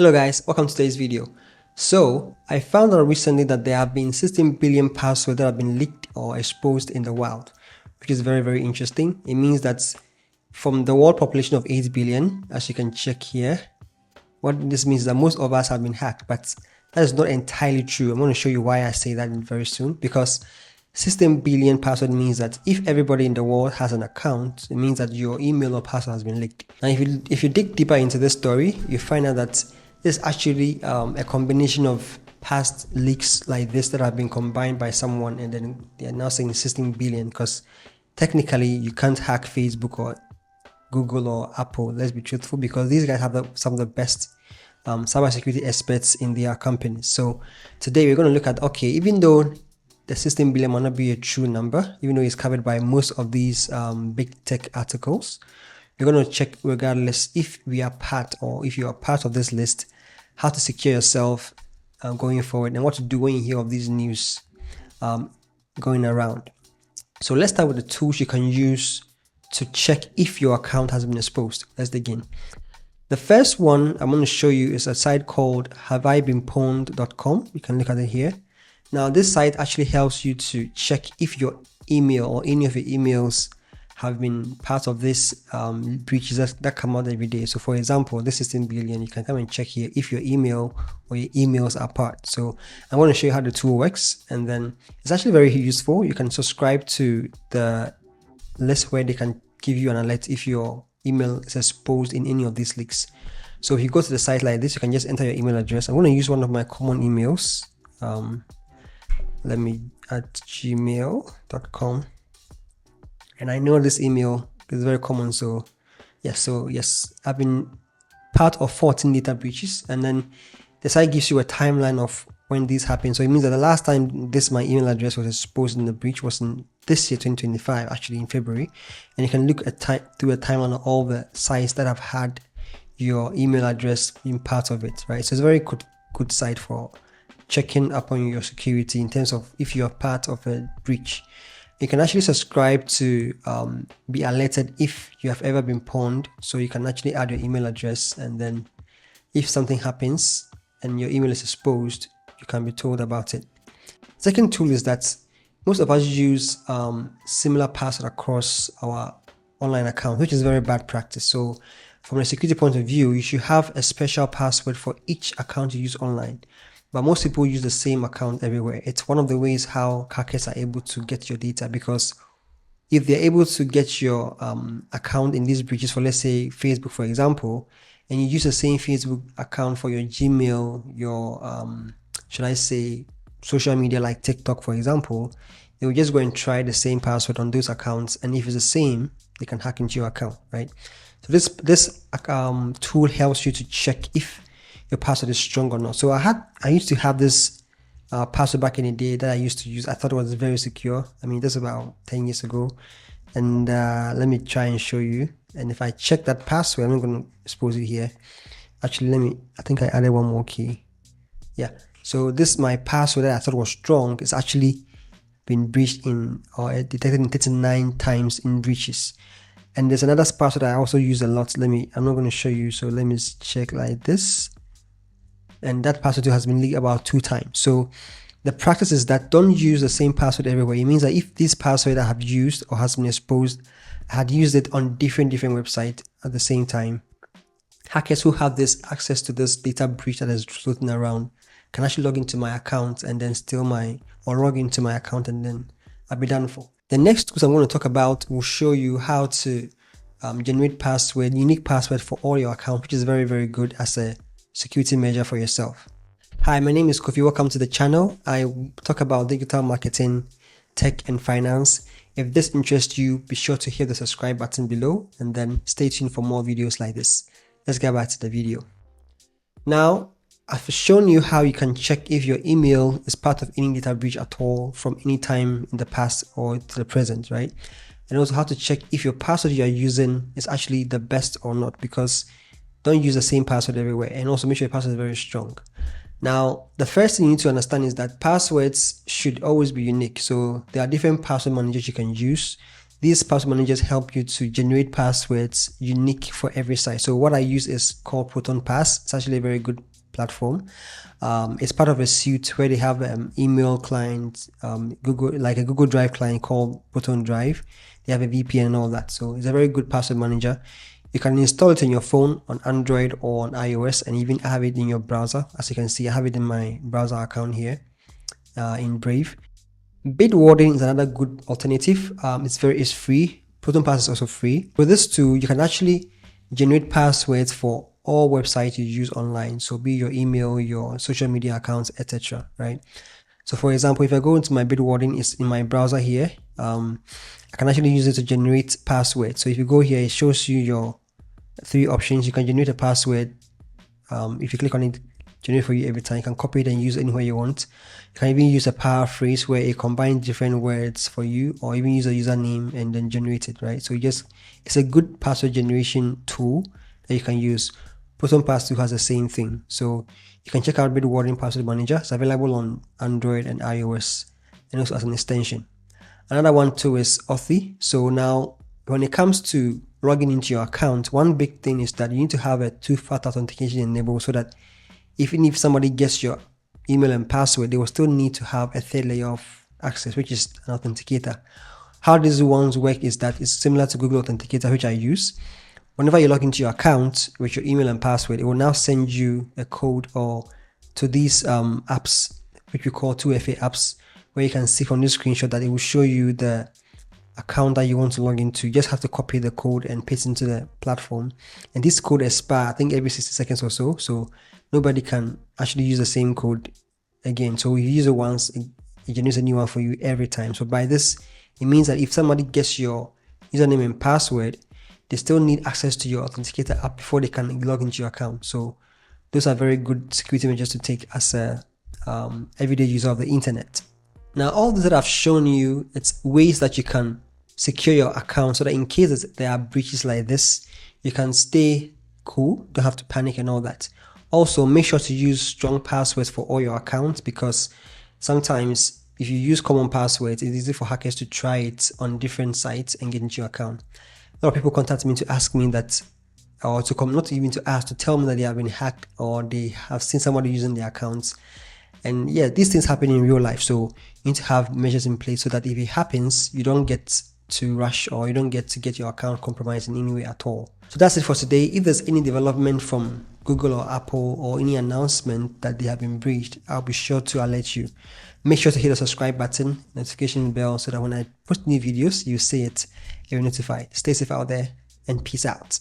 Hello guys, welcome to today's video. So I found out recently that there have been 16 billion passwords that have been leaked or exposed in the wild, which is very interesting. It means that from the world population of 8 billion, as you can check here, what this means is that most of us have been hacked, but that is not entirely true. I'm going to show you why I say that very soon, because 16 billion password means that if everybody in the world has an account, it means that your email or password has been leaked. Now if you dig deeper into this story, you find out that there's actually a combination of past leaks like this that have been combined by someone, and then they are now saying 16 billion, because technically you can't hack Facebook or Google or Apple, let's be truthful, because these guys have some of the best cybersecurity experts in their companies. So today we're going to look at, okay, even though the 16 billion might not be a true number, even though it's covered by most of these big tech articles, we're going to check regardless if we are part, or if you are part of this list, how to secure yourself going forward, and what to do when you hear of these news going around. So let's start with the tools you can use to check if your account has been exposed. Let's begin. The first one I'm going to show you is a site called haveibeenpwned.com. You can look at it here. Now this site actually helps you to check if your email or any of your emails have been part of this breaches that come out every day. So for example, this 16 billion, you can come and check here if your email or your emails are part. So I want to show you how the tool works, and then it's actually very useful. You can subscribe to the list where they can give you an alert if your email is exposed in any of these leaks. So if you go to the site like this, you can just enter your email address. I'm going to use one of my common emails. Let me at gmail.com. And I know this email is very common. So yes, I've been part of 14 data breaches, and then the site gives you a timeline of when this happened. So it means that the last time my email address was exposed in the breach was in this year, 2025, actually in February. And you can look at through a timeline of all the sites that have had your email address in part of it, right? So it's a very good site for checking up on your security in terms of if you are part of a breach. You can actually subscribe to be alerted if you have ever been pwned. So you can actually add your email address, and then if something happens and your email is exposed, you can be told about it. Second tool is that most of us use similar password across our online account, which is very bad practice. So from a security point of view, you should have a special password for each account you use online. But most people use the same account everywhere. It's one of the ways how hackers are able to get your data, because if they're able to get your account in these breaches for, let's say, Facebook, for example, and you use the same Facebook account for your Gmail, your, should I say, social media like TikTok, for example, they will just go and try the same password on those accounts. And if it's the same, they can hack into your account, right? So this tool helps you to check if your password is strong or not. So I used to have this password back in the day that I used to use. I thought it was very secure. I mean, this is about 10 years ago. And let me try and show you. And if I check that password, I'm not going to expose it here. Actually, I think I added one more key. Yeah. So this, my password that I thought was strong, is actually been breached or detected in 39 times in breaches. And there's another password I also use a lot. I'm not going to show you. So let me check like this. And that password has been leaked about 2 times. So the practice is that don't use the same password everywhere. It means that if this password I have used or has been exposed, I had used it on different websites at the same time, hackers who have this access to this data breach that is floating around can actually log into my account and then log into my account, and then I'll be done for. The next tools I'm going to talk about will show you how to generate unique password for all your accounts, which is very good as a security measure for yourself. Hi, my name is Kofi. Welcome to the channel. I talk about digital marketing, tech, and finance. If this interests you, be sure to hit the subscribe button below, and then stay tuned for more videos like this. Let's get back to the video. Now, I've shown you how you can check if your email is part of any data breach at all from any time in the past or to the present, right? And also how to check if your password you are using is actually the best or not, because don't use the same password everywhere, and also make sure your password is very strong. Now, the first thing you need to understand is that passwords should always be unique. So there are different password managers you can use. these password managers help you to generate passwords unique for every site. So what I use is called Proton Pass. It's actually a very good platform. It's part of a suite where they have email client, Google, like a Google Drive client called Proton Drive. They have a VPN and all that. So it's a very good password manager. You can install it on your phone, on Android or on iOS, and even have it in your browser. As you can see, I have it in my browser account here in Brave. Bitwarden is another good alternative. It's free. Proton Pass is also free. With this tool, you can actually generate passwords for all websites you use online. So be your email, your social media accounts, etc. Right? So for example, if I go into my Bitwarden, it's in my browser here. I can actually use it to generate passwords. So if you go here, it shows you your 3 options. You can generate a password. If you click on it, generate for you every time. You can copy it and use it anywhere you want. You can even use a paraphrase where it combines different words for you, or even use a username and then generate it, right? So it's a good password generation tool that you can use. Proton Pass 2 has the same thing. So you can check out Bitwarden Password Manager. It's available on Android and iOS, and also as an extension. Another one too is Authy. So now when it comes to logging into your account, one big thing is that you need to have a 2-factor authentication enabled, so that even if somebody gets your email and password, they will still need to have a 3rd layer of access, which is an authenticator. How these ones work is that it's similar to Google Authenticator, which I use. Whenever you log into your account with your email and password, it will now send you a code or to these apps, which we call 2FA apps, where you can see from this screenshot that it will show you the account that you want to log into. You just have to copy the code and paste into the platform. And this code expires, I think, every 60 seconds or so. So nobody can actually use the same code again. So if you use it once, it generates a new one for you every time. So by this, it means that if somebody gets your username and password, they still need access to your authenticator app before they can log into your account. So those are very good security measures to take as a everyday user of the internet. Now, all this that I've shown you, it's ways that you can secure your account so that in case there are breaches like this, you can stay cool, don't have to panic and all that. Also, make sure to use strong passwords for all your accounts, because sometimes if you use common passwords, it's easy for hackers to try it on different sites and get into your account. A lot of people contact me to ask me that, or to come, not even to ask, to tell me that they have been hacked or they have seen somebody using their accounts. And yeah, these things happen in real life. So you need to have measures in place so that if it happens, you don't get to rush or you don't get your account compromised in any way at all. So that's it for today. If there's any development from Google or Apple or any announcement that they have been breached, I'll be sure to alert you. Make sure to hit the subscribe button, notification bell, so that when I post new videos, you see it, you're notified. Stay safe out there, and peace out.